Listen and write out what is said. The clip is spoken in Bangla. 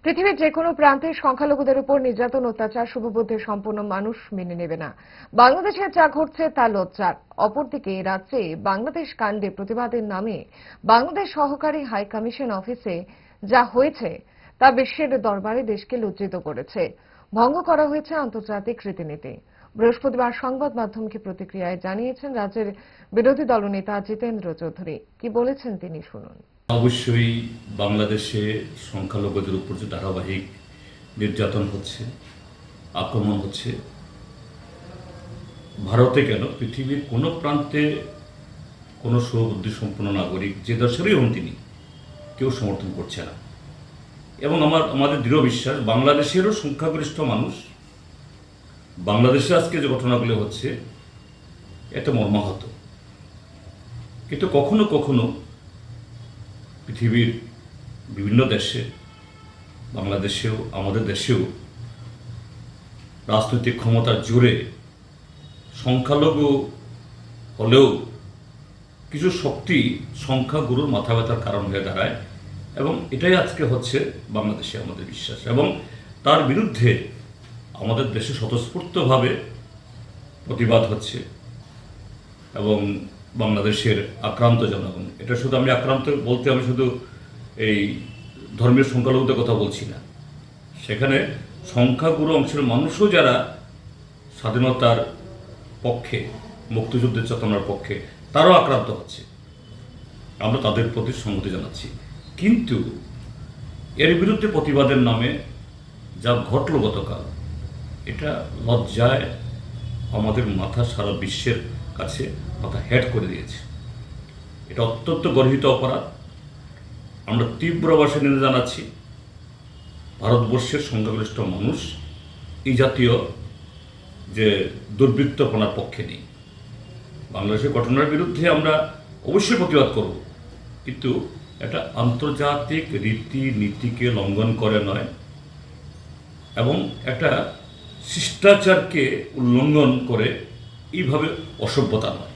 পৃথিবীর যে কোনো প্রান্তে সংখ্যালঘুদের উপর নির্যাতন অত্যাচার শুভবুদ্ধি সম্পন্ন মানুষ মেনে নেবে না। বাংলাদেশে যা ঘটছে তা লজ্জার। অপরদিকে রাজ্যে বাংলাদেশ কাণ্ডে প্রতিবাদের নামে বাংলাদেশ সহকারী হাই কমিশন অফিসে যা হয়েছে তা বিশ্বের দরবারে দেশকে লজ্জিত করেছে। ভঙ্গ করা হয়েছে আন্তর্জাতিক রীতিনীতি। বৃহস্পতিবার সংবাদ মাধ্যমকে প্রতিক্রিয়ায় জানিয়েছেন রাজ্যের বিরোধী দলনেতা জিতেন্দ্র চৌধুরী। কি বলেছেন তিনি শুনুন। অবশ্যই বাংলাদেশে সংখ্যালঘুদের উপর যে ধারাবাহিক নির্যাতন হচ্ছে, আক্রমণ হচ্ছে, ভারতে কেন পৃথিবীর কোনো প্রান্তে কোনো সুবুদ্ধিসম্পন্ন নাগরিক যে দেশেরই হন তিনি কেউ সমর্থন করছে না। এবং আমাদের দৃঢ় বিশ্বাস বাংলাদেশেরও সংখ্যাগরিষ্ঠ মানুষ বাংলাদেশে আজকে যে ঘটনাগুলো হচ্ছে এতে মর্মাহত। কিন্তু কখনো কখনো পৃথিবীর বিভিন্ন দেশে, বাংলাদেশেও আমাদের দেশেও রাজনৈতিক ক্ষমতার জোরে সংখ্যালঘু হলেও কিছু শক্তি সংখ্যাগুরুর মাথা ব্যথার কারণ হয়ে দাঁড়ায়, এবং এটাই আজকে হচ্ছে বাংলাদেশে আমাদের বিশ্বাস। এবং তার বিরুদ্ধে আমাদের দেশে স্বতঃস্ফূর্তভাবে প্রতিবাদ হচ্ছে। এবং বাংলাদেশের আক্রান্ত জনগণ, এটা শুধু আমি আক্রান্ত বলতে আমি শুধু এই ধর্মের সংখ্যালঘুদের কথা বলছি না, সেখানে সংখ্যাগুরু অংশের মানুষও যারা স্বাধীনতার পক্ষে, মুক্তিযুদ্ধের চেতনার পক্ষে, তারাও আক্রান্ত হচ্ছে। আমরা তাদের প্রতি সংহতি জানাচ্ছি। কিন্তু এর বিরুদ্ধে প্রতিবাদের নামে যা ঘটল গতকাল, এটা লজ্জায় আমাদের মাথা সারা বিশ্বের কাছে মাথা হেড করে দিয়েছে। এটা অত্যন্ত গর্হিত অপরাধ। আমরা তীব্র ভাষায় নিন্দা জানাচ্ছি। ভারতবর্ষের সংখ্যাগরিষ্ঠ মানুষ এই জাতীয় যে দুর্বৃত্তপনার পক্ষে নেই। বাংলাদেশের ঘটনার বিরুদ্ধে আমরা অবশ্যই প্রতিবাদ করব, কিন্তু এটা আন্তর্জাতিক রীতিনীতিকে লঙ্ঘন করে নয়, এবং একটা শিষ্টাচারকে উল্লঙ্ঘন করে এইভাবে অসভ্যতা নয়।